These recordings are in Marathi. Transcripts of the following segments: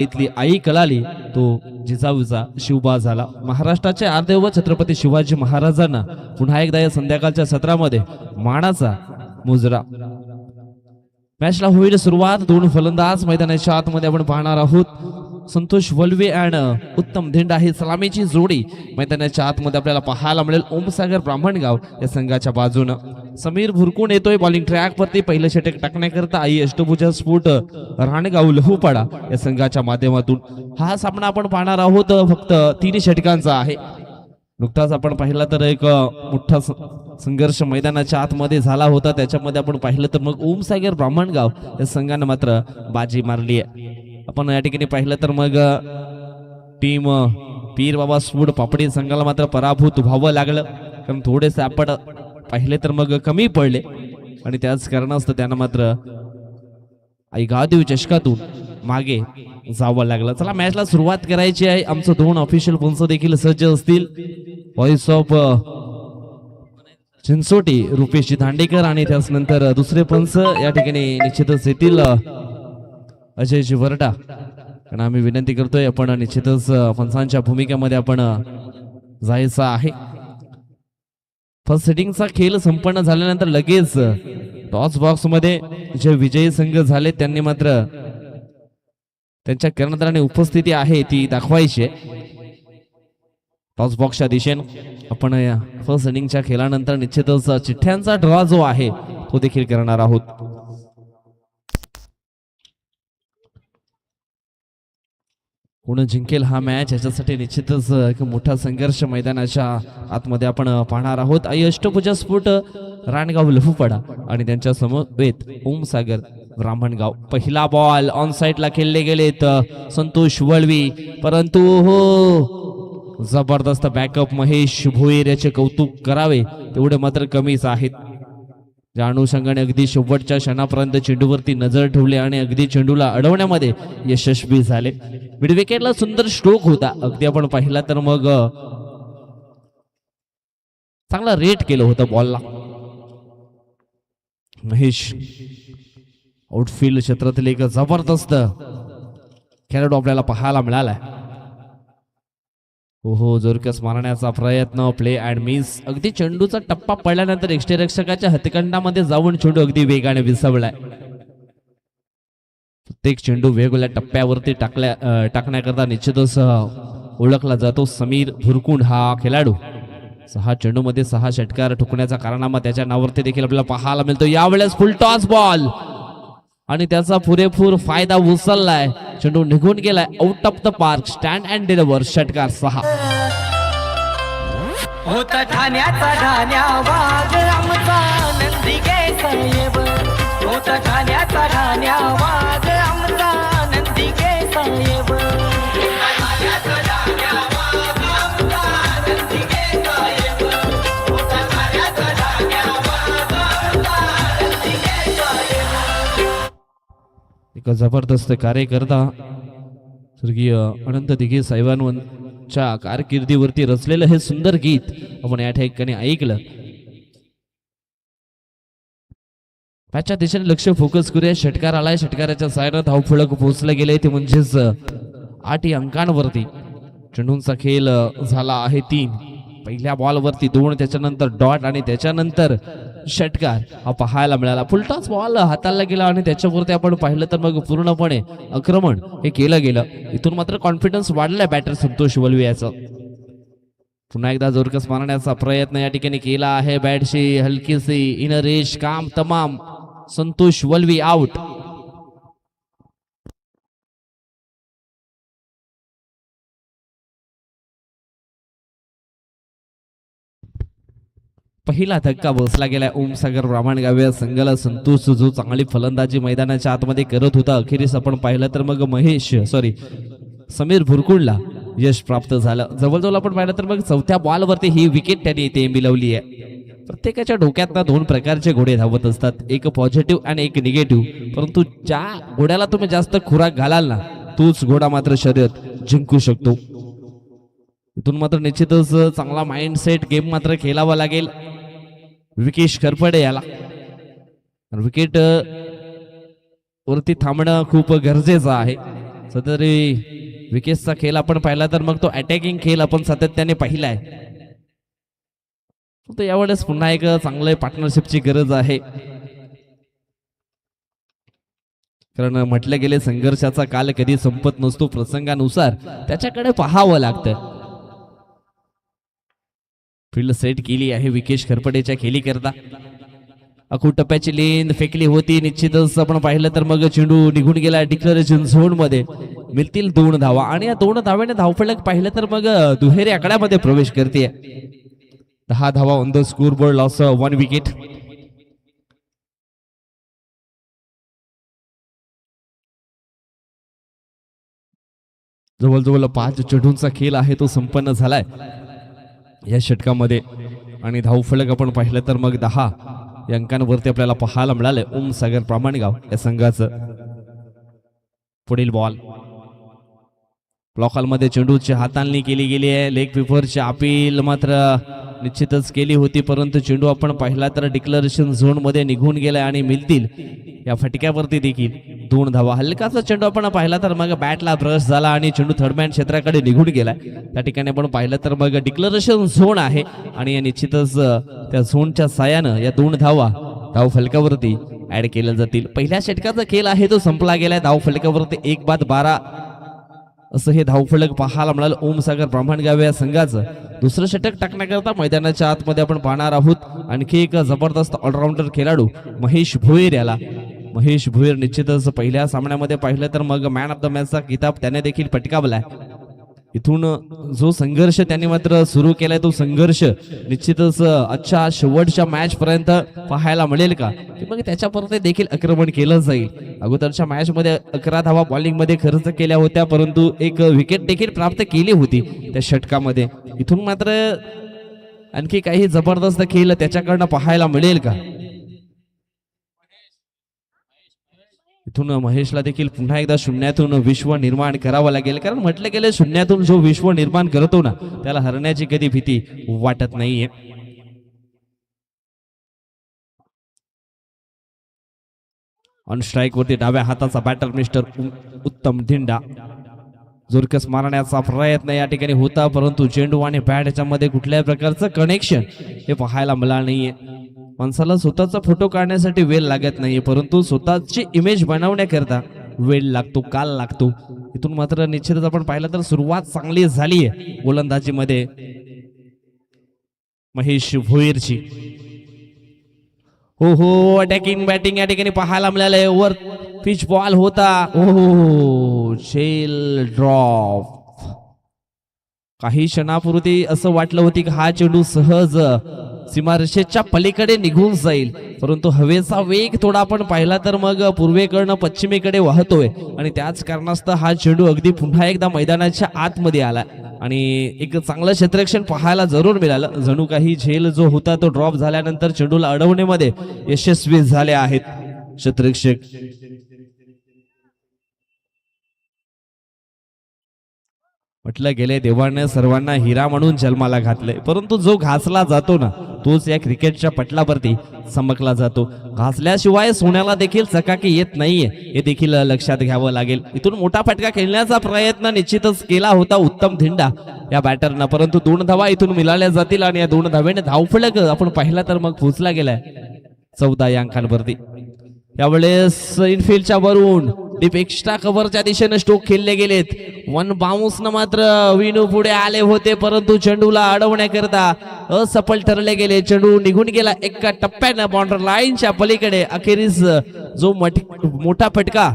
इथली आई कळाली तो जिजाऊचा शिवबा झाला. महाराष्ट्राचे आर्देव छत्रपती शिवाजी महाराजांना पुन्हा एकदा या संध्याकाळच्या सत्रामध्ये मानाचा मुजरा. मॅचला होईल सुरुवात. दोन फलंदाज मैदानाच्या आतमध्ये आपण पाहणार आहोत. संतोष वल्वे आणि उत्तम धिंडा ही सलामीची जोडी मैदानाच्या आतमध्ये आपल्याला पाहायला मिळेल. ओमसागर ब्राह्मणगाव या संघाच्या बाजूनं समीर भुरकून येतोय बॉलिंग ट्रॅक वरती. पहिलं षटक टाकण्याकरता आई अष्टभुजा स्फोट राणगाव लहूपाडा या संघाच्या माध्यमातून हा सामना आपण पाहणार आहोत. फक्त 3 षटकांचा आहे. नुकताच आपण पाहिला तर एक मोठा संघर्ष मैदानाच्या आतमध्ये झाला होता. त्याच्यामध्ये आपण पाहिलं तर मग ओमसागर ब्राह्मणगाव या संघानं मात्र बाजी मारली आहे. आपण या ठिकाणी पाहिलं तर मग टीम पीर बाबा स्फूड पापडी संघाला मात्र पराभूत व्हावं लागलं. कारण थोडेसे आपण पाहिले तर मग कमी पडले आणि त्याच कारणास्तव त्यांना मात्र आई गावदेवी चषकातून मागे जावं लागलं. चला मॅचला सुरुवात करायची आहे. आमचं 2 ऑफिशियल पंच देखील सज्ज असतील. व्हॉइस ऑफ चिंचोटी रुपेशजी दांडेकर आणि त्यानंतर दुसरे पंच या ठिकाणी निश्चितच येतील अजयजी वरडा. कारण आम्ही विनंती करतोय आपण निश्चितच पंचांच्या भूमिकेमध्ये आपण जायचं आहे. फर्स्ट सेटिंगचा खेळ संपन्न झाल्यानंतर लगेच टॉस बॉक्स मध्ये जे विजयी संघ झाले त्यांनी मात्र त्यांच्या कर्णधाराने उपस्थिती आहे ती दाखवायची. टॉस बॉक्सच्या दिशेने आपण या फर्स्ट इनिंगच्या खेळानंतर निश्चितच चिठ्ठ्यांचा ड्रॉ जो आहे तो देखील करणार आहोत. कोण जिंकेल हा मॅच याच्यासाठी निश्चितच एक मोठा संघर्ष मैदानाच्या आतमध्ये आपण पाहणार आहोत. आई अष्टभुजा स्फोट राणगाव लहूपाडा आणि त्यांच्या समवेत ओमसागर ब्राह्मणगाव. पहिला बॉल ऑन साइडला खेळले गेलेत संतोष वळवी, परंतु हो जबरदस्त बॅकअप महेश भोईर याचे कौतुक करावे तेवढे मात्र कमीच आहेत. ज्या अनुषंगाने अगदी शेवटच्या क्षणापर्यंत चेंडूवरती नजर ठेवली आणि अगदी चेंडूला अडवण्यामध्ये यशस्वी झाले. मिड विकेटला सुंदर स्ट्रोक होता. अगदी आपण पाहिला तर मग चांगला रेट केलं होतं बॉलला. महेश आउटफील्ड क्षेत्रातील एक जबरदस्त खेळाडू आपल्याला पाहायला मिळालाय. हो जोरकस मारण्याचा प्रयत्न, प्ले अँड मिस. अगदी चेंडूचा टप्पा पडल्यानंतर यष्टीरक्षकाच्या हातखंडामध्ये जाऊन चेंडू अगदी वेगाने विसवलाय. प्रत्येक चेंडू वेगवेगळ्या टप्प्यावरती टाकण्याकरता निश्चितच ओळखला जातो समीर भुरकुंड हा खेळाडू. 6 चेंडूमध्ये 6 षटकार ठोकण्याचा कारनामा त्याच्या नावावरती देखील आपल्याला पाहायला मिळतो. यावेळेस फुल टॉस बॉल आणि त्याचा पुरेपूर फायदा उचललाय. चेंडू निघून गेलाय out of the park. Stand and deliver षटकार 6. होता ठाण्याचा ठाण्या वाघ आमचा नंदी साहेब. होता ठाण्याचा ठाण्या वाघ आमचा नंदी साहेब. एक जबरदस्त कार्यकर्ता स्वर्गीय अनंत दिघे साहेबांच्या कारकिर्दीवरती रचलेलं हे सुंदर गीत आपण या ठिकाणी ऐकलं. त्याच्या दिशेने लक्ष फोकस करूया. षटकार आलाय. षटकाराच्या सायरात धावफलक पोहोचले गेले ते म्हणजेच 8 अंकांवरती. चेंडूंचा खेळ झाला आहे 3. पहिल्या बॉलवरती 2, त्याच्यानंतर डॉट आणि त्याच्यानंतर षटकार हा पाहायला मिळाला. फुलटॉस बॉल हाताळला गेला आणि त्याच्यावरती आपण पाहिलं तर मग पूर्णपणे आक्रमण हे केलं गेलं. इथून मात्र कॉन्फिडन्स वाढलाय बॅटर संतोष वल्वे याचा. पुन्हा एकदा जोरकस मारण्याचा प्रयत्न या ठिकाणी केला आहे. बॅटशी हलकीशी इन रेश काम तमाम. संतोष वल्वी आउट. पहिला धक्का बसला गेला ओमसागर ब्राह्मणगाव या संघाला. संतोष जो चांगली फलंदाजी मैदानाच्या आतमध्ये करत होता अखेरीस आपण पाहिलं तर मग समीर भुरकुंडला यश प्राप्त झालं. जवळजवळ आपण पाहिलं तर मग 4थ्या बॉलवरती ही विकेट त्यांनी इथे मिळवली आहे. प्रत्येकाच्या डोक्यात दोन प्रकारचे घोडे धावत असतात, एक पॉझिटिव्ह आणि एक निगेटिव्ह. परंतु ज्या घोड्याला तुम्ही जास्त खुराक घालाल ना तोच घोडा मात्र शर्यत जिंकू शकतो. इथून मात्र निश्चितच चांगला माइंडसेट गेम मात्र खेळावा लागेल विकेश खरपडे याला. विकेट वरती थांबणं खूप गरजेचं आहे. सदरी विकेटचा खेळ आपण पाहिला तर मग तो अटॅकिंग खेळ आपण सातत्याने पाहिलाय. तर यावेळेस पुन्हा एक चांगलं पार्टनरशिपची गरज आहे. कारण म्हटलं गेले संघर्षाचा काल कधी संपत नसतो, प्रसंगानुसार त्याच्याकडे पाहावं लागतं. फील्ड सेट केली आहे विकेश खरपडेच्या खेळी करता. अखू टप्प्याची लेन फेकली होती, निश्चितच आपण पाहिलं तर मग चेंडू निघून गेला डिक्लेरेशन झोन मध्ये. मिळतील 2 धावा आणि या 2 धाव्याने धावफलक पाहिलं तर मग दुहेरी आकड्यामध्ये प्रवेश करते. 10 धावा on the score board, loss 1 wicket. जवळजवळ 5 चेंडूंचा खेळ आहे तो संपन्न झालाय या षटकामध्ये. आणि धावफलक आपण पाहिलं तर मग 10 या अंकांवरती आपल्याला पाहायला मिळाले ओम सागर प्रामाणिकगाव या संघाचं. पुढील बॉल ब्लॉकॉलमध्ये चेंडूची हाताळणी केली गेली आहे. लेग पेपरची अपील मात्र निश्चितच केली होती, परंतु चेंडू आपण पाहिला तर डिक्लेरेशन झोन मध्ये निघून गेलाय आणि मिळतील या फटक्यावरती देखील 2 धावा. हलकाचा चेंडू आपण पाहिला तर मग बॅटला ब्रश झाला आणि चेंडू थर्डमॅन क्षेत्राकडे निघून गेलाय. त्या ठिकाणी आपण पाहिलं तर मग डिक्लेरेशन झोन आहे आणि निश्चितच त्या झोनच्या साहाय्यानं या 2 धावा धाव फलकावरती ऍड केल्या जातील. पहिल्या षटकाचा खेळ आहे तो संपला गेलाय. धाव फलकावरती 1-12 असं हे धावफलक पाहायला मिळालं ओमसागर ब्राह्मणगाव या संघाचं. दुसरं षटक टाकण्याकरता मैदानाच्या आतमध्ये आपण पाहणार आहोत आणखी एक जबरदस्त ऑलराऊंडर खेळाडू महेश भोईर याला. महेश भोईर निश्चितच पहिल्या सामन्यामध्ये पाहिलं तर मग मॅन ऑफ द मॅचचा किताब त्याने देखील पटकावलाय. इथून जो संघर्ष त्यांनी मात्र सुरू केलाय तो संघर्ष निश्चितच आजच्या शेवटच्या मॅच पर्यंत पाहायला मिळेल का, की मग त्याच्यापर्यंत देखील आक्रमण केलं जाईल. अगोदरच्या मॅच मध्ये 11 धावा बॉलिंग मध्ये खर्च केल्या होत्या, परंतु एक विकेट देखील प्राप्त केली होती त्या षटकामध्ये. इथून मात्र आणखी काही जबरदस्त खेळ त्याच्याकडनं पाहायला मिळेल का. इथून महेशला देखील पुन्हा एकदा शून्यातून विश्व निर्माण करावं लागेल, कारण म्हटलं गेलं शून्यातून जो विश्व निर्माण करतो ना त्याला हरण्याची कधी भीती वाटत नाहीये. ऑन स्ट्राईक वरती डाव्या हाताचा बॅटर मिस्टर उत्तम धिंडा. जोरकस मारण्याचा प्रयत्न या ठिकाणी होता, परंतु चेंडू आणि बॅट याच्यामध्ये कुठल्याही प्रकारचं कनेक्शन हे पाहायला मिळालं नाहीये. माणसाला स्वतःचा फोटो काढण्यासाठी वेळ लागत नाही, परंतु स्वतःची इमेज बनवण्याकरता वेळ लागतो, काल लागतो. इथून मात्र निश्चितच आपण पाहिलं तर सुरुवात चांगली झाली आहे गोलंदाजीमध्ये महेश भोईरची. हो अटॅकिंग बॅटिंग या ठिकाणी पाहायला मिळालंय. वर पिच बॉल होता, ओ शेल ड्रॉप. काही क्षणापूर्वी असं वाटलं होती की हा चेंडू सहज सीमारेषेच्या पलीकडे निघून जाईल, परंतु हवेचा वेग थोडा आपण पाहिला तर मग पूर्वेकडनं पश्चिमेकडे वाहतोय आणि त्याच कारणास्तव हा चेंडू अगदी पुन्हा एकदा मैदानाच्या आतमध्ये आला आणि एक चांगलं क्षेत्ररक्षण पाहायला जरूर मिळालं. जणू काही झेल जो होता तो ड्रॉप झाल्यानंतर चेंडूला अडवण्यामध्ये यशस्वी झाले आहेत क्षेत्ररक्षक. म्हटलं गेले देवाने सर्वांना हिरा म्हणून जन्माला घातले, परंतु जो घासला जातो ना तोच या क्रिकेटच्या पटलावरती चमकला जातो. घासल्याशिवाय सोन्याला देखील चकाकी येत नाहीये हे देखील लक्षात घ्यावं लागेल. इथून मोठा फटका खेळण्याचा प्रयत्न निश्चितच केला होता उत्तम धिंडा या बॅटरनं, परंतु 2 धावा इथून मिळाल्या जातील आणि या 2 धावेने धावफलक आपण पाहिला तर मग पोहोचला गेलाय 14 या अंकांवरती. यावेळेस इनफिल्डच्या वरून डीप एक्स्ट्रा कव्हरच्या दिशेने स्ट्रोक खेळले गेलेत. 1 बाउन्स न मात्र विनू पुढे आले होते, परंतु चेंडूला अडवण्याकरता असफल ठरले गेले. चेंडू निघून गेला एका टप्प्यानं बाउंड्री लाईनच्या पलीकडे. अखेरीस जो मोठा फटका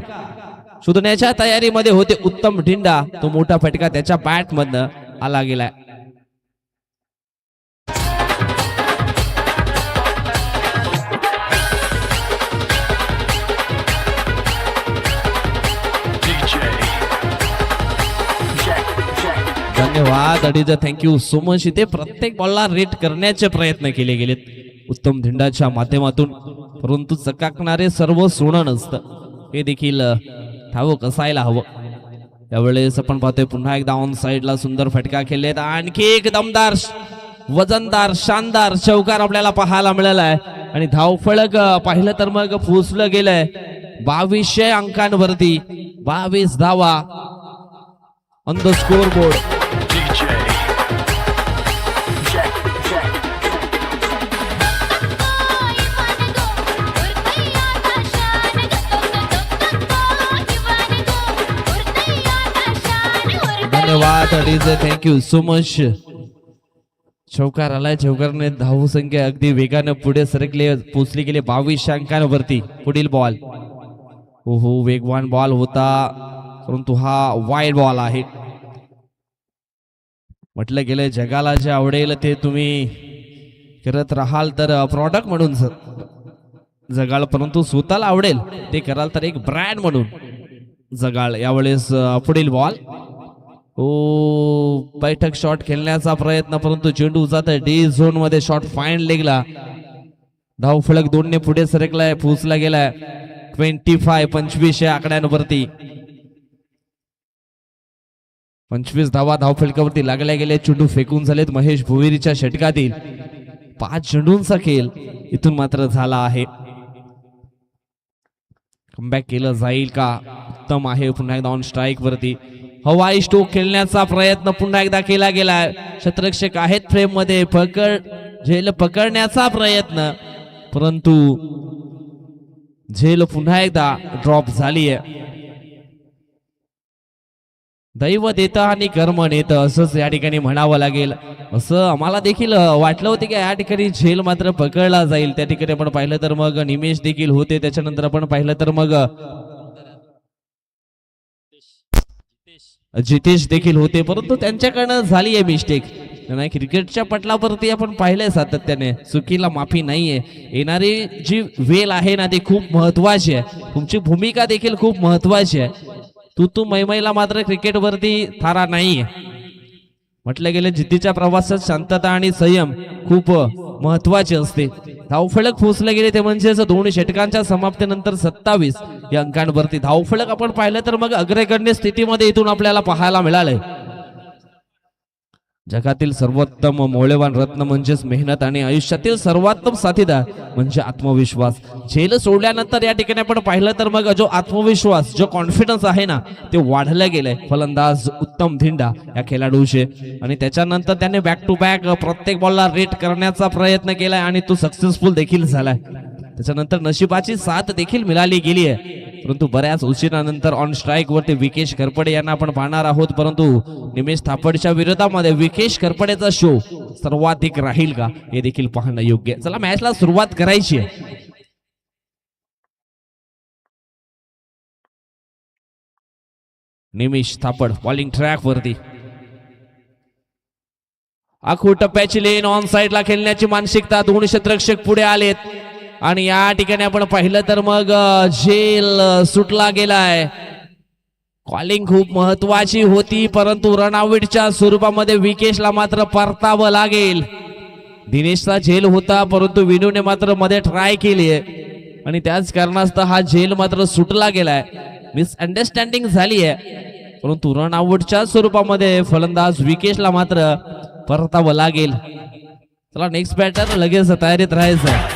शोधण्याच्या तयारीमध्ये होते उत्तम ढिंडा, तो मोठा फटका त्याच्या बॅट मधनं आला गेलाय. धन्यवाद अडीज, थँक्यू सो मच. इथे प्रत्येक बॉलला रेट करण्याचे प्रयत्न केले गेलेत उत्तम धिंडाच्या माध्यमातून, परंतु चकाकणारे सर्व सोनं नसतं हे देखील ठाऊक असायला हवं. यावेळेस आपण पाहतोय पुन्हा एकदा ऑन साइडला सुंदर फटका खेळलेत. आणखी एक दमदार वजनदार शानदार चौकार आपल्याला पाहायला मिळाला आहे आणि धावफलक पाहिलं तर मग पोहोचलं गेलंय 2200 अंकांवरती. 22 धावा ऑन द स्कोर बोर्ड. धन्यवाद डीजे, थँक्यू सो मच. चौकार आलाय. चौकारने धाव संख्या अगदी वेगानं पुढे सरकले, पोचली गेले 22 अंकांवरती. पुढील बॉल. ओहो, वेगवान बॉल होता परंतु हा वाईड बॉल आहे. म्हटलं गेलं जगाला जे आवडेल ते तुम्ही करत राहाल तर प्रॉडक्ट म्हणून जगाल, परंतु स्वतःला आवडेल ते कराल तर एक ब्रँड म्हणून जगाल. यावेळेस पुढील बॉल. ओ, बैठक शॉट खेळण्याचा प्रयत्न परंतु चेंडू जात डी झोन मध्ये. शॉट फाईन लेगला. धाव फलक 2 ने पुढे सरकलाय, पोचला गेलाय 25 या आकड्यांवरती. 25 धावा धाव फलकावरती लागल्या गेले. चेंडू फेकून झालेत महेश भोईरीच्या षटकातील. 5 चेंडूंचा खेळ इथून मात्र झाला आहे. कमबॅक केलं जाईल का? उत्तम आहे. पुन्हा एकदा ऑन स्ट्राईक वरती हवाई स्ट्रोक खेळण्याचा प्रयत्न पुन्हा एकदा केला गेलाय. क्षेत्ररक्षक आहेत फ्रेम मध्ये. झेल पकडण्याचा प्रयत्न परंतु झेल पुन्हा एकदा ड्रॉप झाली आहे. दैवत येतं आणि कर्म नेतं असंच या ठिकाणी म्हणावं लागेल. असं आम्हाला देखील वाटलं होतं की या ठिकाणी झेल मात्र पकडला जाईल. त्या ठिकाणी आपण पाहिलं तर मग निमेश देखील होते. त्याच्यानंतर आपण पाहिलं तर मग जितेश देखील होते, परंतु त्यांच्याकडनं झाली आहे मिस्टेक. नाही, क्रिकेटच्या पटलावरती आपण पाहिलंय सातत्याने चुकीला माफी नाहीये. येणारी जी वेळ आहे ना ती खूप महत्वाची आहे. तुमची भूमिका देखील खूप महत्वाची आहे. तू मैमैला मात्र क्रिकेटवरती थारा नाहीये. म्हटलं गेलं जिद्दीच्या प्रवासात शांतता आणि संयम खूप महत्वाचे असते. धावफलक पोचले गेले ते म्हणजेच 2 षटकांच्या समाप्तीनंतर 27 या अंकांवरती धावफलक आपण पाहिलं तर मग अग्रगण्य स्थितीमध्ये इथून आपल्याला पाहायला मिळालंय. जगातील सर्वोत्तम मौल्यवान रत्न म्हणजेच मेहनत आणि आयुष्यातील सर्वोत्तम साथीदार म्हणजे आत्मविश्वास. झेल सोडल्यानंतर या ठिकाणी आपण पाहिलं तर मग जो आत्मविश्वास, जो कॉन्फिडन्स आहे ना ते वाढलं गेलंय. फलंदाज उत्तम धिंडा या खेळाडूचे आणि त्याच्यानंतर त्याने बॅक टू बॅक प्रत्येक बॉलला रेट करण्याचा प्रयत्न केलाय आणि तो सक्सेसफुल देखील झालाय. त्याच्यानंतर नशिबाची साथ देखील मिळाली गेली आहे. परंतु बऱ्याच उशिरानंतर ऑन स्ट्राईक वरती विकेश करपडे यांना आपण पाहणार आहोत. परंतु निमेश थापडच्या विरोधामध्ये विकेश करपडेचा शो सर्वाधिक राहील का हे देखील पाहणं योग्य. चला मॅचला सुरुवात करायची आहे. निमेश थापड बॉलिंग ट्रॅक वरती. आखू टप्प्याची लेन ऑन साइडला खेळण्याची मानसिकता. 2 क्षेत्ररक्षक पुढे आलेत आणि या ठिकाणी आपण पाहिलं तर मग झेल सुटला गेलाय. कॉलिंग खूप महत्वाची होती परंतु रनआउटच्या स्वरूपामध्ये विकेशला मात्र परतावं लागेल. दिनेशचा झेल होता परंतु विनूने मात्र मध्ये ट्राय केली आहे आणि त्याच कारणास्तव हा झेल मात्र सुटला गेलाय. मिसअंडरस्टँडिंग झाली आहे परंतु रनआउटच्या स्वरूपामध्ये फलंदाज विकेशला मात्र परतावं लागेल. चला नेक्स्ट बॅटर लगेच तयारीत राहायचं.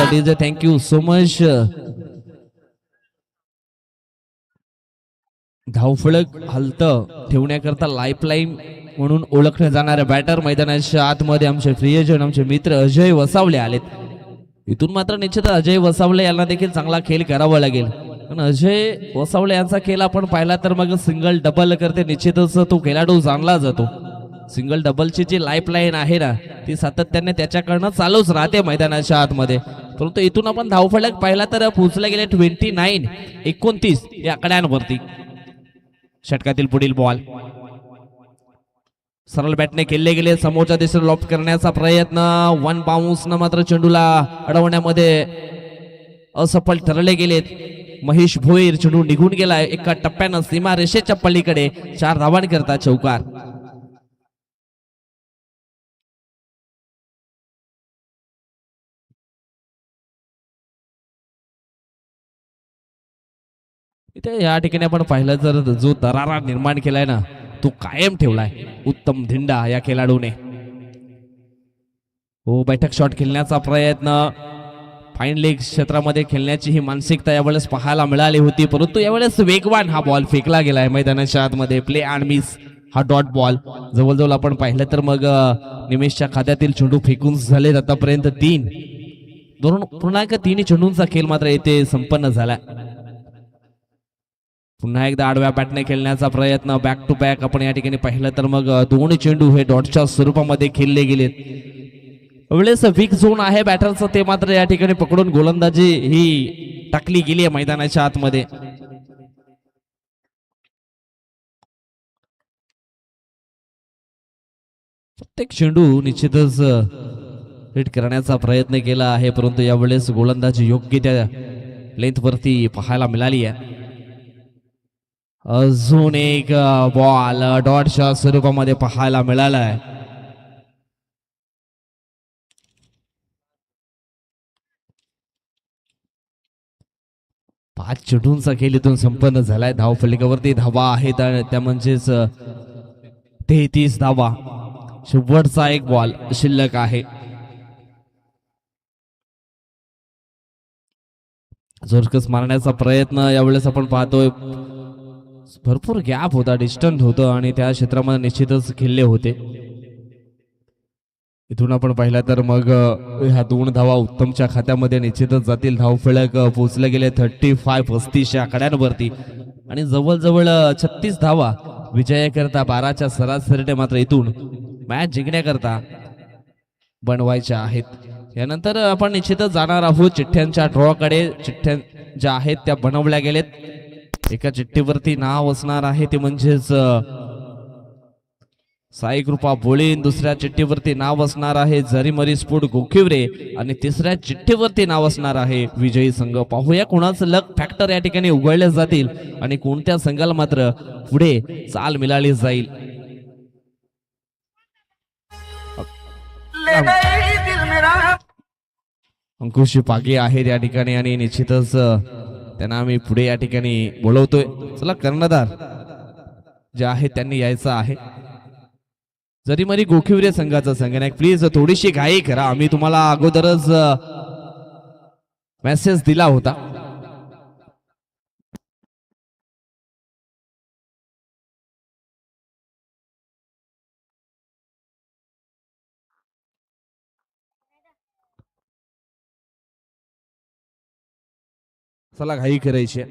धन्यवाद, थँक्यू सो मच. धावफलक हलतं ठेवण्याकरता लाईफलाईन म्हणून ओळखल्या जाणाऱ्या बॅटर मैदानाच्या आतमध्ये आमचे प्रियजन, आमचे मित्र अजय वसावले आलेत. इथून मात्र निश्चित अजय वसावले यांना देखील चांगला खेळ करावा लागेल. पण अजय वसावले यांचा खेळ आपण पाहिला तर मग सिंगल डबल करते निश्चितच तो खेळाडू जाणला जातो. सिंगल डबलची जी लाईफलाईन आहे ना ती सातत्याने त्याच्याकडनं चालूच राहते मैदानाच्या आतमध्ये. परंतु इथून आपण धावफलक पाहिला तर पोहोचले गेले 29 या आकड्यांवरती. षटकातील पुढील बॉल सरळ बॅटने खेळले गेले. समोरच्या दिशेने लॉफ्ट करण्याचा प्रयत्न. 1 बाउन्स न मात्र चेंडूला अडवण्यामध्ये असफल ठरले गेलेत. महेश भोईर चेंडू निघून गेलाय एका टप्प्यानं सीमा रेषेच्या पलीकडे 4 धावांकरता चौकार. इथे या ठिकाणी आपण पाहिलं तर जो दरारा निर्माण केलाय ना तो कायम ठेवलाय उत्तम धिंडा या खेळाडूने. हो, बैठक शॉट खेळण्याचा प्रयत्न, फाईन लेग क्षेत्रामध्ये खेळण्याची ही मानसिकता यावेळेस पाहायला मिळाली होती, परंतु यावेळेस वेगवान हा बॉल फेकला गेलाय मैदानाच्या आतमध्ये. प्ले अँड मिस हा डॉट बॉल. जवळजवळ आपण पाहिलं तर मग निमेशच्या खात्यातील चेंडू फेकून झाले आतापर्यंत 3. पुन्हा एकदा 3 चेंडूंचा खेळ मात्र येथे संपन्न झाला. पुन्हा एकदा आडव्या बॅटने खेळण्याचा प्रयत्न, बॅक टू बॅक आपण या ठिकाणी पाहिलं तर मग 2 चेंडू हे डॉटच्या स्वरूपामध्ये खेळले गेलेत. वेळेस वीक झोन आहे बॅटरचं ते मात्र या ठिकाणी पकडून गोलंदाजी ही टाकली गेली आहे मैदानाच्या आतमध्ये. प्रत्येक चेंडू निश्चितच हिट करण्याचा प्रयत्न केला आहे, परंतु यावेळेस गोलंदाजी योग्य त्या लेंथ वरती पाहायला मिळाली आहे. अजून एक बॉल डॉटच्या स्वरूपामध्ये पाहायला मिळाला आहे. पाच चेंडूंचा खेळ इथून संपन्न झालाय. धाव फलकावरती धावा आहेत त्या म्हणजेच 33 धावा. शेवटचा एक बॉल शिल्लक आहे. जोरकस मारण्याचा प्रयत्न यावेळेस आपण पाहतोय. भरपूर गॅप होता, डिस्टन्स होतं आणि त्या क्षेत्रामध्ये निश्चितच खेळले होते. इथून आपण पाहिलं तर मग ह्या 2 धावा उत्तमच्या खात्यामध्ये निश्चितच जातील. धावफलक पोहोचले गेले 35-35 या आकड्यांवरती आणि जवळजवळ 36 धावा विजयाकरता 12च्या सरासरीने मात्र इथून मॅच जिंकण्याकरता बनवायच्या आहेत. यानंतर आपण निश्चितच जाणार आहोत चिठ्ठ्यांच्या ड्रॉकडे. चिठ्ठ्या ज्या आहेत त्या बनवल्या गेलेत. एका चिठ्ठीवरती नाव असणार आहे ते म्हणजेच साई कृपा बोळीन, दुसऱ्या चिठ्ठीवरती नाव असणार आहे जरीमरी स्फोट गोखिवरे आणि तिसऱ्या चिठ्ठीवरती नाव असणार आहे विजयी संघ. पाहूया कोणाचं लक फॅक्टर या ठिकाणी उघडले जातील आणि कोणत्या संघाला मात्र पुढे चाल मिळाली जाईल. अंकुश पागे आहेत या ठिकाणी आणि निश्चितच त्यांना आम्ही पुढे या ठिकाणी बोलवतोय. चला, कर्णधार जे आहे त्यांनी यायचं आहे. जरीमरी गोखिवरे संघाचा संगणक प्लीज थोडीशी घाई करा. आम्ही तुम्हाला अगोदरच मेसेज दिला होता. चला, घाई करायची.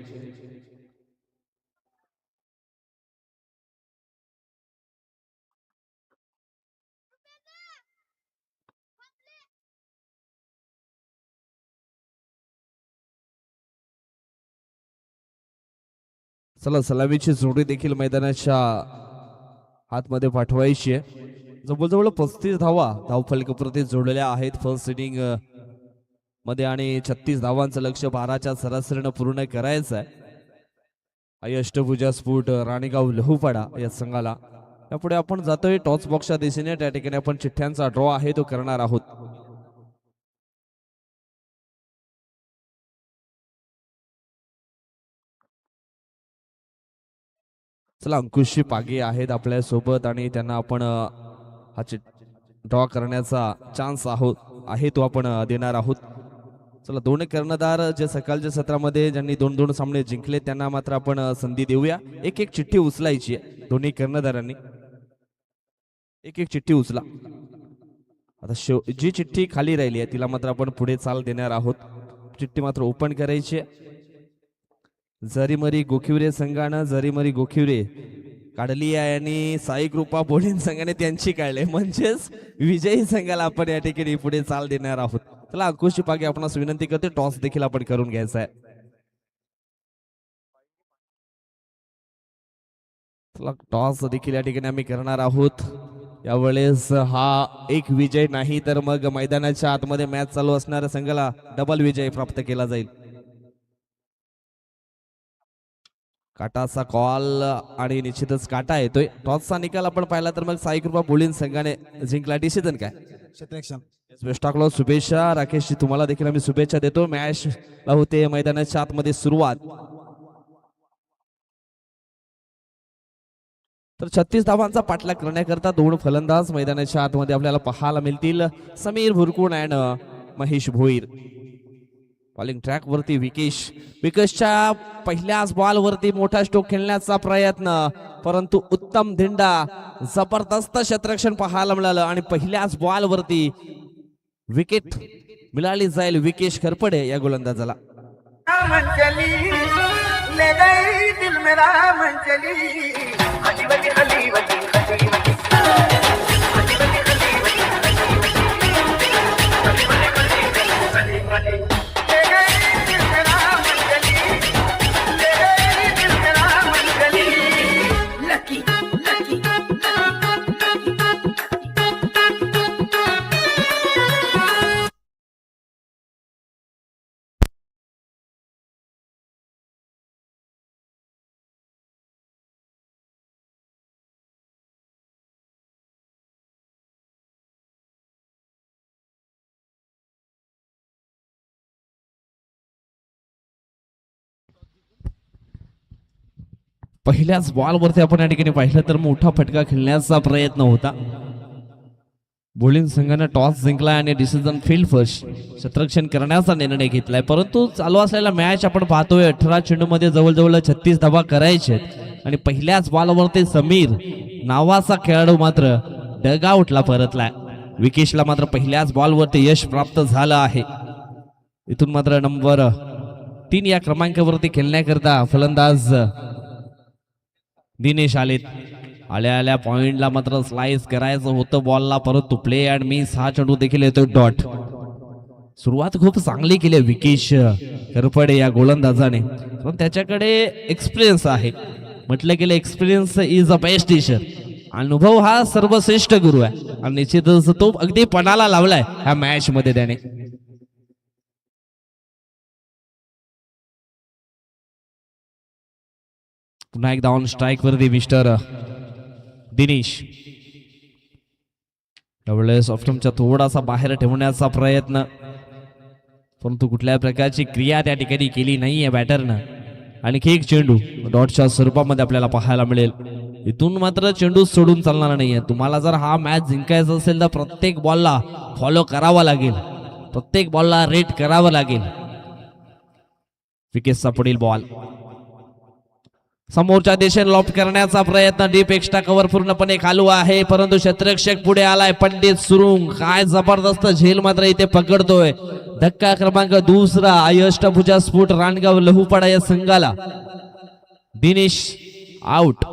चला, सलामीची जोडी देखील मैदानाच्या हातमध्ये पाठवायची आहे. जवळजवळ 35 धावा धावफलकावरती जोडलेल्या आहेत फर्स्ट इनिंग मध्ये आणि 36 धावांचं लक्ष 12च्या सरासरीनं पूर्ण करायचं आहे. आई अष्टभुजा स्फोट राणीगाव लहूपाडा या संघाला. यापुढे आपण जातोय टॉस बॉक्सच्या दिशेने. त्या ठिकाणी आपण चिठ्ठ्यांचा ड्रॉ आहे तो करणार आहोत. चला, अंकुशजी पागे आहेत आपल्या सोबत आणि त्यांना आपण हा ड्रॉ करण्याचा चान्स आहे तो आपण देणार आहोत. चला, 2 कर्णधार जे सकाळच्या सत्रामध्ये ज्यांनी 2-2 सामने जिंकले त्यांना मात्र आपण संधी देऊया. एक चिठ्ठी उचलायची आहे. दोन्ही कर्णधारांनी एक चिठ्ठी उचला. आता जी चिठ्ठी खाली राहिली आहे तिला मात्र आपण पुढे चाल देणार आहोत. चिठ्ठी मात्र ओपन करायची आहे. जरीमरी गोखिवरे संघानं जरीमरी गोखिवरे काढली आहे आणि साई कृपा बोलीन संघाने त्यांची काढले, म्हणजेच विजयी संघाला आपण या ठिकाणी पुढे चाल देणार आहोत. चला, अंकुश पागे आपणास विनंती करते टॉस देखील आपण करून घ्यायचा आहे. चला, टॉस देखील या ठिकाणी आम्ही करणार आहोत. यावेळेस हा एक विजय नाही तर मग मैदानाच्या आतमध्ये मॅच चालू असणाऱ्या संघाला डबल विजय प्राप्त केला जाईल. काटाचा कॉल आणि निश्चितच काटा येतोय. टॉसचा निकाल आपण पाहिला तर मग साई कृपा बोलिंग संघाने जिंकला. डिसिजन काय? क्षेत्ररक्षण. बेस्ट ऑफ लक. शुभेच्छा राकेशजी, तुम्हाला देखील आम्ही शुभेच्छा देतो. मॅच ला होते मैदानाच्या आतमध्ये सुरुवात. तर 36 धावांचा पाठलाग करण्याकरता दोन फलंदाज मैदानाच्या आतमध्ये आपल्याला पाहायला मिळतील. Sameer Bhurkun and Mahesh Bhoir. Bowling track वरती विकेशच्या पहिल्याच बॉल वरती मोठा स्ट्रोक खेळण्याचा प्रयत्न, परंतु उत्तम धिंडा, जबरदस्त क्षेत्ररक्षण पाहायला मिळालं आणि पहिल्याच बॉल वरती विकेट मिळाली जाईल विकेश खरपडे या गोलंदाजाला. मंचली ले गई दिल मेरा मंचली हली वली हली वली हली वली हली वली हली वली हली ले गई दिल मेरा मंचली ले गई दिल मेरा मंचली लकी लकी पहिल्याच बॉल वरती आपण या ठिकाणी पाहिलं तर मोठा फटका खेळण्याचा प्रयत्न होता. बोलिंग संघाने टॉस जिंकला आणि डिसिजन फील्ड फर्स्ट क्षेत्ररक्षण करण्याचा निर्णय घेतलाय. परंतु चालू असलेला मॅच आपण पाहतोय 18 चेंडूमध्ये जवळजवळ 36 धावा करायचे आणि पहिल्याच बॉलवरती समीर नावाचा खेळाडू मात्र डगआउटला परतलाय. विकेशला मात्र पहिल्याच बॉलवरती यश प्राप्त झालं आहे. इथून मात्र नंबर 3 या क्रमांकावरती खेळण्याकरता फलंदाज दिनेश आलेत. आल्या पॉइंटला मात्र स्लाइस करायचं होतं बॉलला, परंतु प्ले अँड मिस हा चेंडू देखील येतोय डॉट. सुरुवात खूप चांगली केली विकेश करपडे या गोलंदाजाने, पण त्याच्याकडे एक्सपिरियन्स आहे. म्हटलं गेलं experience is a best teacher. अनुभव हा सर्वश्रेष्ठ गुरु आहे आणि निश्चितच तो अगदी पणाला लावलाय ह्या मॅच मध्ये त्याने. पुन्हा एकदा ऑन स्ट्राईक वरती मिस्टर दिनेश. त्यावेळेस ऑप्शनच्या थोडासा बाहेर ठेवण्याचा प्रयत्न, परंतु कुठल्या प्रकारची क्रिया त्या ठिकाणी केली नाहीये बॅटरनं. आणखी एक चेंडू डॉटच्या स्वरूपामध्ये आपल्याला पाहायला मिळेल. इथून मात्र चेंडू सोडून चालणार नाहीये. तुम्हाला जर हा मॅच जिंकायचा असेल तर प्रत्येक बॉलला फॉलो करावा लागेल, प्रत्येक बॉलला रेट करावं लागेल. विकेटचा पुढील बॉल समोरच्या दिशेने लॉफ्ट करण्याचा प्रयत्न. डीप एक्स्ट्रा कव्हर पूर्णपणे खालू आहे, परंतु क्षेत्ररक्षक पुढे आलाय. पंडित सुरुंग काय जबरदस्त झेल मात्र इथे पकडतोय. धक्का क्रमांक दुसरा अष्टभुजा स्फोट रानगाव लहूपाडा या संघाला. दिनेश आउट.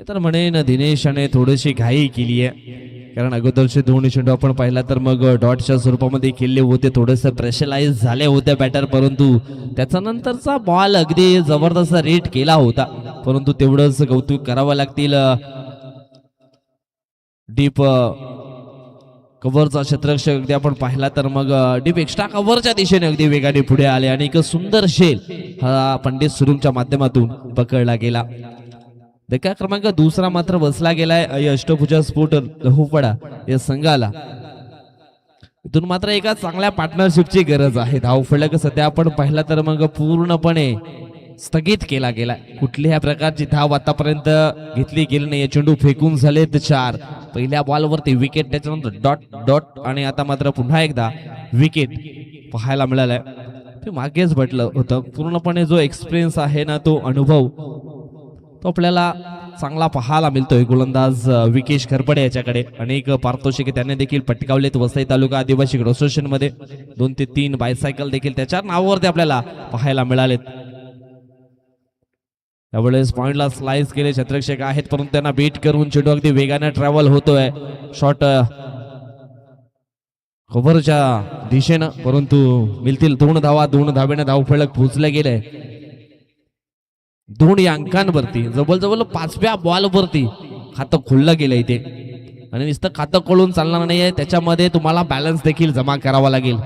तर म्हणेन दिनेशाने थोडीशी घाई केली आहे, कारण अगोदरचे दोन्ही चेंडू आपण पाहिला तर मग डॉटच्या स्वरूपामध्ये खेळले होते, थोडेसे प्रेशराइज झाले होते बॅटर, परंतु त्याचा नंतरचा बॉल अगदी जबरदस्त रेट केला होता. परंतु तेवढंच कौतुक करावं लागतील डीप कव्हरचा क्षेत्ररक्षक. अगदी आपण पाहिला तर मग डीप एक्स्ट्रा कव्हरच्या दिशेने अगदी वेगाने पुढे आले आणि एक सुंदर शेल हा पंडित सुरुंगच्या माध्यमातून पकडला गेला. धक्का क्रमांक दुसरा मात्र बसला गेलाय अष्टभुजा स्फोट लहूपडा या संघाला. इथून मात्र एका चांगल्या पार्टनरशिपची गरज आहे. धावफलक सध्या आपण पाहिला तर मग पूर्णपणे स्थगित केला गेलाय. कुठल्याही प्रकारची धाव आतापर्यंत घेतली गेली नाही. चेंडू फेकून झालेत 4. पहिल्या बॉलवरती विकेट, त्याच्यानंतर डॉट डॉट आणि आता मात्र पुन्हा एकदा विकेट पाहायला मिळालाय. ते मागेच म्हटलं होतं, पूर्णपणे जो एक्सपिरियन्स आहे ना, तो अनुभव तो आपल्याला चांगला पाहायला मिळतोय गोलंदाज विकेश खरपडे याच्याकडे. अनेक पारितोषिके त्याने देखील पटकावलेत वसई तालुका आदिवासी असोसिएशन मध्ये. 2 ते 3 बायसायकल देखील त्याच्या नावावरती आपल्याला पाहायला मिळालेत. त्यावेळेस पॉइंटला स्लाइस केले क्षेत्ररक्षक आहेत, परंतु त्यांना बीट करून चेंडू अगदी वेगाने ट्रॅव्हल होतोय. शॉट कव्हरच्या दिशेनं, परंतु मिळतील 2 धावा. 2 धाब्याने धावफलक पोहोचले गेले. 2 अंकांवरती जवळजवळ 5व्या बॉलवरती खातं खुललं गेलं इथे. आणि नुसतं खातं खोलून चालणार नाहीये, त्याच्यामध्ये तुम्हाला बॅलन्स देखील जमा करावा लागेल.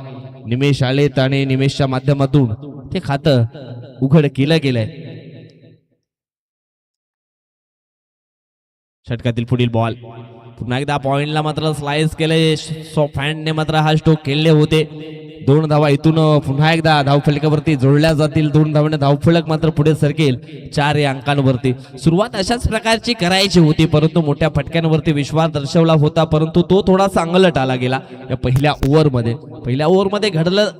निमेश आलेत आणि निमेशच्या माध्यमातून ते खातं उघड केलं गेलंय. षटकातील पुढील बॉल पुन्हा एकदा पॉइंटला मात्र स्लाइस केले. सॉफ्ट हँडने मात्र हा स्ट्रोक केले होते. 2 धावा इथून पुन्हा एकदा धावफलकावरती जोडल्या जातील. 2 धावाने धावफलक मात्र पुढे सरकेल 4 या अंकांवरती. सुरुवात अशाच प्रकारची करायची होती, परंतु मोठ्या फटक्यांवरती विश्वास दर्शवला होता, परंतु तो थोडासा अंगलट आला गेला या पहिल्या ओव्हरमध्ये. पहिल्या ओव्हरमध्ये घडलं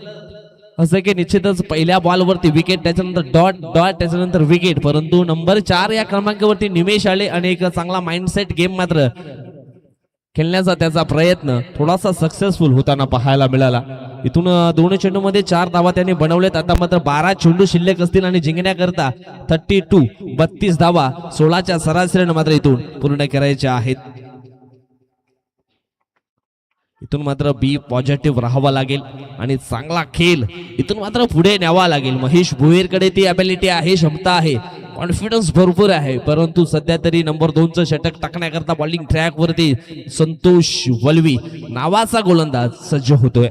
असं की निश्चितच पहिल्या बॉलवरती विकेट, त्याच्यानंतर डॉट डॉट, त्याच्यानंतर विकेट, परंतु नंबर 4 या क्रमांकावरती निमेश आले आणि एक चांगला माइंडसेट गेम मात्र खेळण्याचा त्याचा प्रयत्न थोडासा सक्सेसफुल होताना पाहायला मिळाला. इथून 2 चेंडूमध्ये 4 धावा त्यांनी बनवलेत. आता मात्र 12 चेंडू शिल्लक असतील आणि जिंकण्याकरता 32 धावा 16च्या सरासरीने मात्र इथून पूर्ण करायच्या आहेत. इथून मात्र बी पॉझिटिव्ह राहावा लागेल आणि चांगला खेळ इथून मात्र पुढे न्यावा लागेल. महेश भोईरकडे ती ॲबिलिटी आहे, क्षमता आहे, कॉन्फिडन्स भरपूर आहे, परंतु सध्या तरी नंबर 2चं षटक टाकण्याकरता बॉलिंग ट्रॅक वरती संतोष वलवी नावाचा गोलंदाज सज्ज होतोय.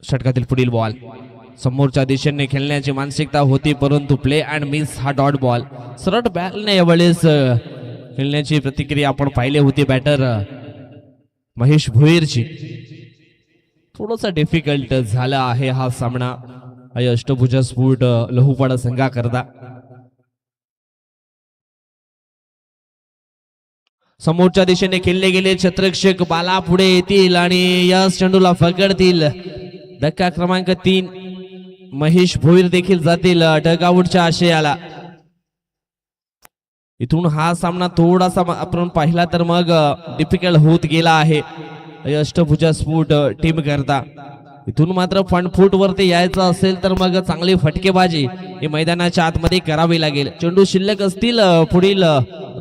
षटकातील पुढील बॉल समोरच्या दिशेने खेळण्याची मानसिकता होती, परंतु प्ले अँड मिस हा डॉट बॉल. सरळ बॅलने यावेळेस खेळण्याची प्रतिक्रिया आपण पाहिली होती बॅटर महेश भोईरची. थोडासा डिफिकल्ट झाला आहे हा सामना अष्टभुजा स्फोट लहुपाडा संघाकरता. समोरच्या दिशेने खेळले गेले छत्रक्षक बाला पुढे येतील आणि यस चेंडूला पकडतील. धक्का क्रमांक 3 महेश भोईर देखील जातील डगआउटच्या आशयाला. इथून हा सामना थोडासा आपण पाहिला तर मग डिफिकल्ट होत गेला आहे अष्टभुजा स्फोट टीम करता. इथून मात्र फंट वरती यायचं असेल तर मग चांगली फटकेबाजी ही मैदानाच्या आतमध्ये करावी लागेल. चेंडू शिल्लक असतील पुढील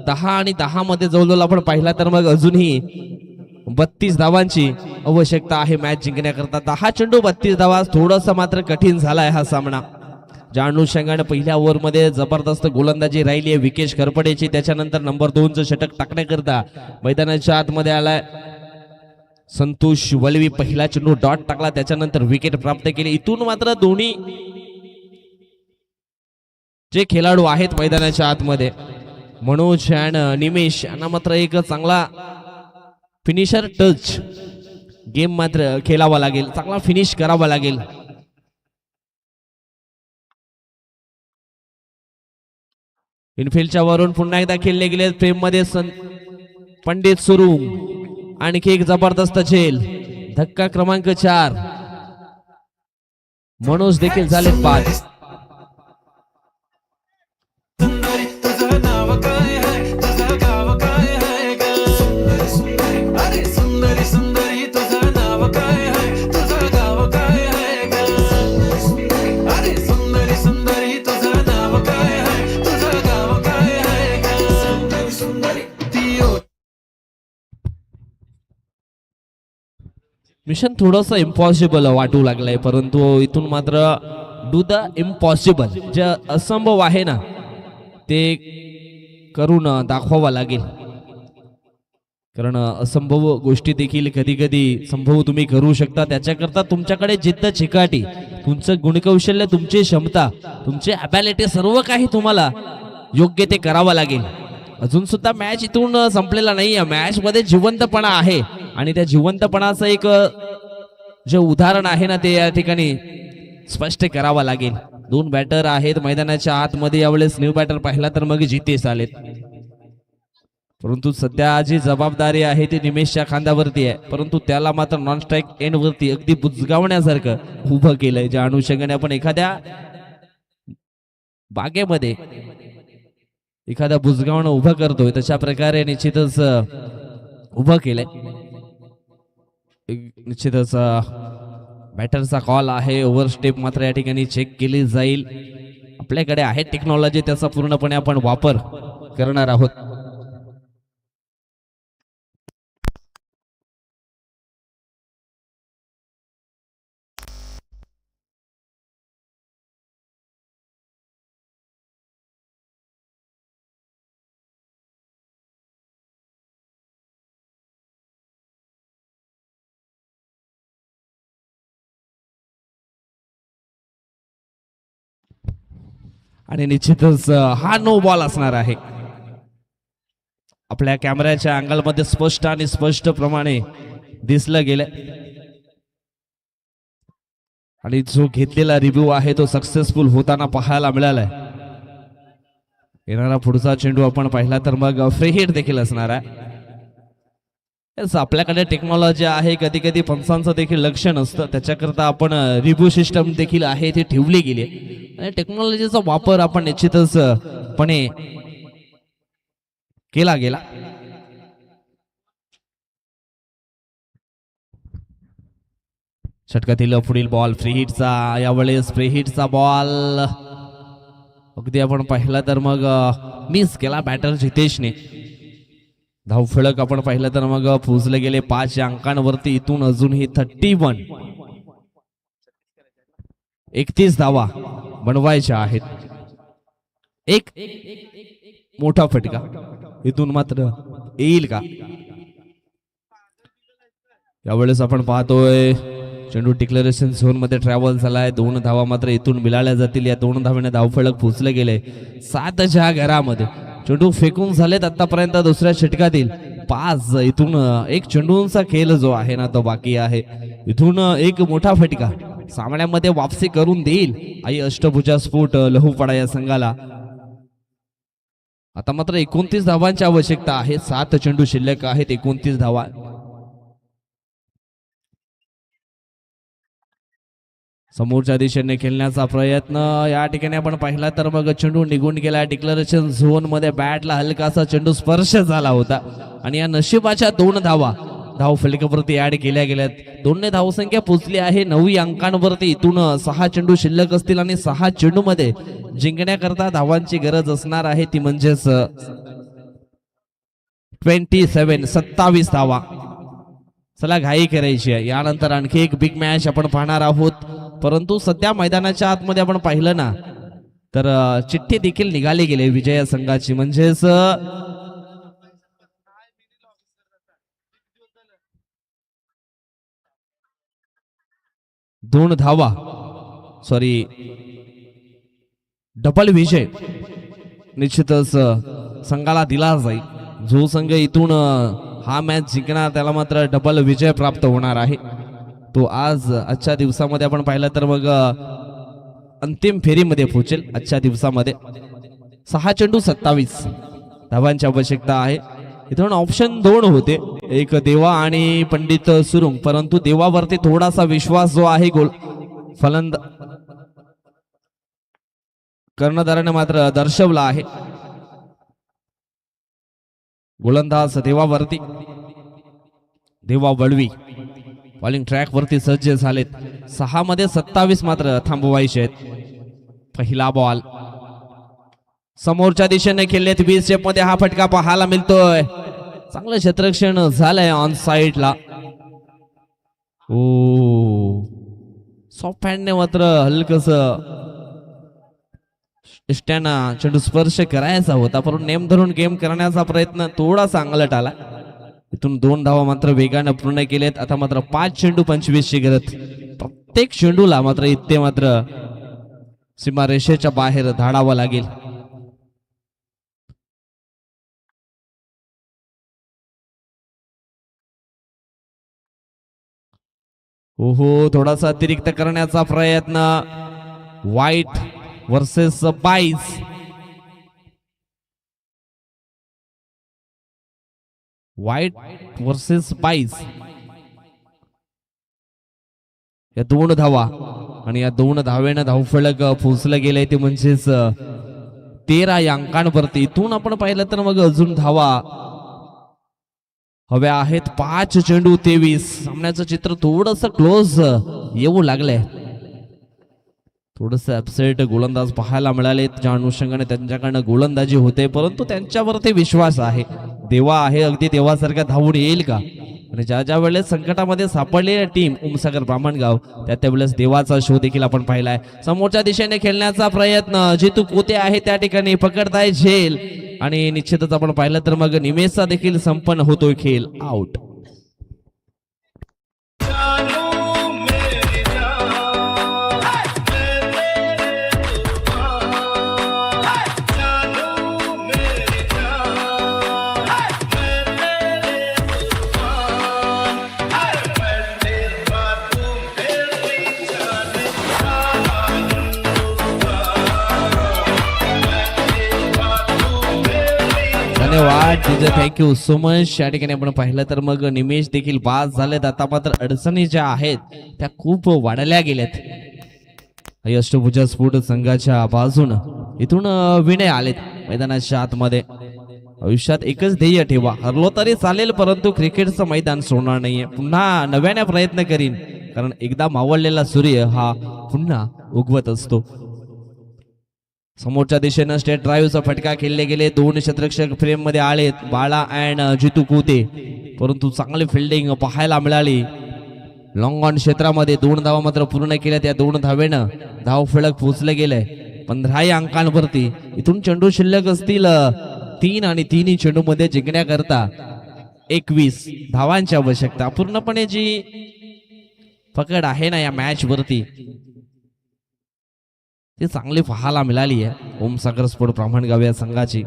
10 आणि 10 मध्ये जवळजवळ आपण पाहिला तर मग अजूनही 32 धावांची आवश्यकता आहे मॅच जिंकण्याकरता. 10 चेंडू 32 धावा, थोडासा मात्र कठीण झालाय हा सामना. ज्या अनुषंगाने पहिल्या ओव्हरमध्ये जबरदस्त गोलंदाजी राहिली आहे विकेश खरपडेची, त्याच्यानंतर नंबर 2चं षटक टाकण्याकरता मैदानाच्या आतमध्ये आलाय संतोष वलवी. पहिला चेंडू डॉट टाकला, त्याच्यानंतर विकेट प्राप्त केली. इथून मात्र दोन्ही जे खेळाडू आहेत मैदानाच्या आतमध्ये मनोज आणि निमेश यांना मात्र एक चांगला फिनिशर टच गेम मात्र खेळावा लागेल, चांगला फिनिश करावा लागेल. इनफिल्डच्या वरून पुन्हा एकदा खेळले गेले फ्रेम मध्ये पंडित सुरू. आणखी एक जबरदस्त झेल. धक्का क्रमांक 4 मनोज देखील झाले 5. मिशन थोडंसं इम्पॉसिबल वाटू लागलंय, परंतु इथून मात्र डू द इम्पॉसिबल, जे असंभव आहे ना ते करून दाखवावं लागेल. कारण असंभव गोष्टी देखील कधी कधी संभव तुम्ही करू शकता. त्याच्याकरता तुमच्याकडे जिद्द चिकाटी, तुमचं गुणकौशल्य, तुमची क्षमता, तुमची ॲबिलिटी सर्व काही तुम्हाला योग्य ते करावं लागेल. अजून सुद्धा मॅच इथून संपलेला नाहीये. मॅच मध्ये जिवंतपणा आहे आणि त्या जिवंतपणाचं एक जे उदाहरण आहे ना ते या ठिकाणी स्पष्ट करावा लागेल. 2 बॅटर आहेत मैदानाच्या आतमध्ये. यावेळेस न्यू बॅटर पाहिला तर मग जितेश आलेत, परंतु सध्या जी जबाबदारी आहे ती निमेशच्या खांद्यावरती आहे. परंतु त्याला मात्र नॉन स्ट्राईक एंड वरती अगदी बुजगावण्यासारखं उभं केलंय. ज्या अनुषंगाने आपण एखाद्या बागेमध्ये एखाद्या बुजगावनं उभं करतोय तशा प्रकारे निश्चितच उभं केलंय. निश्चितच बॅटरचा कॉल आहे. ओव्हरस्टेप मात्र या ठिकाणी चेक केली जाईल. आपल्याकडे आहे टेक्नॉलॉजी, त्याचा पूर्णपणे आपण वापर करणार आहोत. आणि निश्चितच हा नो बॉल असणार आहे. आपल्या कॅमेऱ्याच्या अँगलमध्ये स्पष्ट आणि स्पष्ट प्रमाणे दिसलं गेलं आणि जो घेतलेला रिव्ह्यू आहे तो सक्सेसफुल होताना पाहायला मिळालाय. येणारा पुढचा चेंडू आपण पाहिला तर मग फ्री हिट देखील असणार आहे. आपल्याकडे टेक्नॉलॉजी आहे. कधी कधी पंचांचं देखील लक्ष नसतं, त्याच्याकरता आपण रिव्ह्यू सिस्टम देखील आहे ती ठेवली गेली आणि टेक्नॉलॉजीचा वापर आपण निश्चितच पणे केला गेला. षटकातील पुढील बॉल फ्री हिटचा, यावेळेस फ्री हिटचा बॉल अगदी आपण पाहिला तर मग मिस केला बॅटर जितेशने. धावफलक आपण पाहिलं तर मग पोहोचले गेले 5 अंकांवरती. इथून अजूनही 31 धावा बनवायच्या आहेत. एक मोठा फटका इथून मात्र येईल का? यावेळेस आपण पाहतोय चेंडू डिक्लेरेशन झोन मध्ये ट्रॅव्हल झालाय. 2 धावा मात्र इथून मिळाल्या जातील. या 2 धावेने धावफलक पोहोचले गेले 7च्या घरामध्ये. चेंडू फेकून झालेत आतापर्यंत दुसऱ्या षटकातील 5. इथून एक चेंडूंचा खेळ जो आहे ना तो बाकी आहे. इथून एक मोठा फटका सामन्यामध्ये वापसी करून देईल आई अष्टभुजा स्फोट लहूपाडा या संघाला. आता मात्र 29 धावांची आवश्यकता आहे. 7 चेंडू शिल्लक आहेत. 29 धावा. समोरच्या दिशेने खेळण्याचा प्रयत्न या ठिकाणी आपण पाहिला तर मग चेंडू निघून गेला. डिक्लेरेशन झोन मध्ये बॅटला हलकासा चेंडू स्पर्श झाला होता आणि या नशिबाच्या 2 धावा धाव फलकावरती ऍड केल्या गेल्यात. 2 धावसंख्या पोचली आहे 9 अंकांवरती. इथून 6 चेंडू शिल्लक असतील आणि 6 चेंडू मध्ये जिंकण्याकरता धावांची गरज असणार आहे. ती म्हणजेच 27 धावा. चला घाई करायची आहे. यानंतर आणखी एक बिग मॅच आपण पाहणार आहोत. परंतु सध्या मैदानाच्या आतमध्ये आपण पाहिलं ना तर चिठ्ठी देखील निघाली गेली विजया संघाची. म्हणजेच 2 धावा डबल विजय निश्चितच संघाला दिला जाईल. जो संघ इथून हा मॅच जिंकणार त्याला मात्र डबल विजय प्राप्त होणार आहे. तो आजच्या दिवसामध्ये आपण पाहिलं तर मग अंतिम फेरीमध्ये पोहोचेल. आजच्या दिवसामध्ये 6 चेंडू 27 धावांची आवश्यकता आहे. इथून ऑप्शन 2 होते, एक देवा आणि पंडित सुरुंग, परंतु देवावरती थोडासा विश्वास जो आहे कर्णधाराने मात्र दर्शवला आहे. गोलंदाज देवावरती, देवा वळवी बॉलिंग ट्रॅक वरती सज्ज झालेत. 6 मध्ये 27 मात्र थांबवायचे आहेत. पहिला बॉल समोरच्या दिशेने खेळलेत 20 स्टेप मध्ये हा फटका पाहायला मिळतोय. चांगलं क्षेत्ररक्षण झालंय ऑन साइडला. सॉफ्ट हँडने मात्र हलकस इष्ट्याना चेंडू स्पर्श करायचा होता, परंतु नेम धरून गेम करण्याचा प्रयत्न थोडासा अंगलट आला. इथून 2 धावा मात्र वेगाने पूर्ण केलेत. आता मात्र 5 चेंडू 25 ची गरज. प्रत्येक चेंडूला मात्र इथे मात्र सीमारेषेच्या बाहेर धाडावं लागेल. थोडासा अतिरिक्त करण्याचा प्रयत्न. व्हाईट वर्सेस बाईस. व्हाईट वर्सेस बाईस. या 2 धावा आणि या 2 धावेनं धावफलक पोहोचलं गेलंय ते म्हणजेच 13 या अंकांवरती. इथून आपण पाहिलं तर मग अजून धावा हव्या आहेत. 5 चेंडू 23. सामन्याचं चित्र थोडस क्लोज येऊ लागलंय. थोडस अपसेट गोलंदाज पाहायला मिळाले, ज्या अनुषंगाने त्यांच्याकडनं गोलंदाजी होते, परंतु त्यांच्यावरती विश्वास आहे. देवा आहे, अगदी देवासारखा धावून येईल का? आणि ज्या ज्या वेळेस संकटामध्ये सापडलेली टीम उमसागर ब्राह्मणगाव, त्या वेळेस देवाचा शो देखील आपण पाहिलाय. समोरच्या दिशेने खेळण्याचा प्रयत्न, जितू कोते आहे त्या ठिकाणी पकडताय झेल, आणि निश्चितच आपण पाहिलं तर मग निमेशचा देखील संपन्न होतोय खेळ. आउट. धन्यवाद तुझं, थँक्यू सो मच. या ठिकाणी आपण पाहिलं तर मग निमेश देखील बाद झालेत. आता मात्र अडचणी ज्या आहेत त्या खूप वाढल्या गेल्यात. अष्टभुजा स्फोट संघाच्या बाजूनं इथून विनय आलेत मैदानाच्या आतमध्ये. आयुष्यात एकच ध्येय ठेवा, हरलो तरी चालेल परंतु क्रिकेटचं मैदान सोडणार नाहीये. पुन्हा नव्याने प्रयत्न करीन, कारण एकदा मावळलेला सूर्य हा पुन्हा उगवत असतो. समोरच्या दिशेनं स्टेट ड्राईव्हचा फटका खेळले गेले. 2 क्षेत्ररक्षक फ्रेम मध्ये आलेत, बाळा अँड जितू कोते, परंतु चांगली फिल्डिंग पाहायला मिळाली. लॉंग ऑन क्षेत्रामध्ये 2 धावा मात्र पूर्ण केल्या. त्या 2 धावेनं धाव फलक पोहोचले गेले 15 या अंकांवरती. इथून चेंडू शिल्लक असतील 3 आणि 3 चेंडू मध्ये जिंकण्याकरता 21 धावांची आवश्यकता. पूर्णपणे जी पकड आहे ना या मॅच वरती ती चांगली पाहायला मिळाली आहे ओमसागर स्पोर्ट ब्राह्मणगाव या संघाची.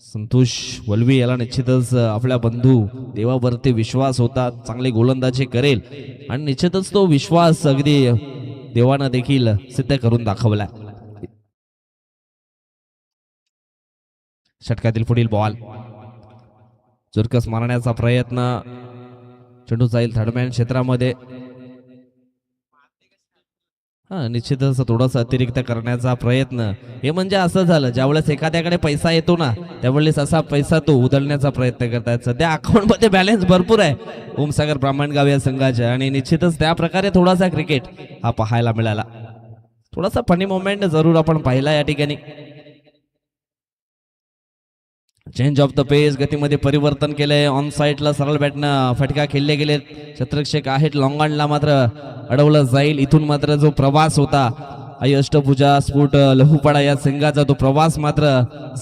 संतोष वलवी याला निश्चितच आपल्या बंधू देवावरती विश्वास होता, चांगली गोलंदाजी करेल, आणि निश्चितच तो विश्वास अगदी देवानं देखील सिद्ध करून दाखवला. षटकातील पुढील बॉल, चुरकस मारण्याचा प्रयत्न, चेंडू जाईल थर्डमॅन क्षेत्रामध्ये. निश्चितच थोडासा अतिरिक्त करण्याचा प्रयत्न. हे म्हणजे असं झालं, ज्यावेळेस एखाद्याकडे पैसा येतो ना त्यावेळेस असा पैसा तो उधळण्याचा प्रयत्न करतायत. सध्या अकाउंट मध्ये बॅलन्स भरपूर आहे ओमसागर ब्राह्मणगाव या संघाच्या, आणि निश्चितच त्या प्रकारे थोडासा क्रिकेट हा पाहायला मिळाला. थोडासा फनी मोमेंट जरूर आपण पाहिला या ठिकाणी. चेंज ऑफ द पेस, गतीमध्ये परिवर्तन केलंय. ऑन साईडला सरळ बॅटनं फटका खेळले गेले. क्षेत्ररक्षक आहेत, लॉंग ऑनला मात्र अडवलं जाईल. इथून मात्र जो प्रवास होता अष्टभुजा स्फोट लहुपाडा या संघाचा, तो प्रवास मात्र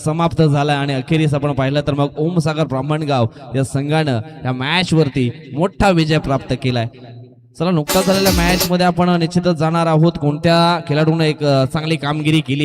समाप्त झाला, आणि अखेरीस आपण पाहिलं तर मग ओमसागर ब्राह्मणगाव या संघानं या मॅच वरती मोठा विजय प्राप्त केलाय. चला, नुकताच झालेल्या मॅच मध्ये आपण निश्चितच जाणार आहोत कोणत्या खेळाडूने एक चांगली कामगिरी केली.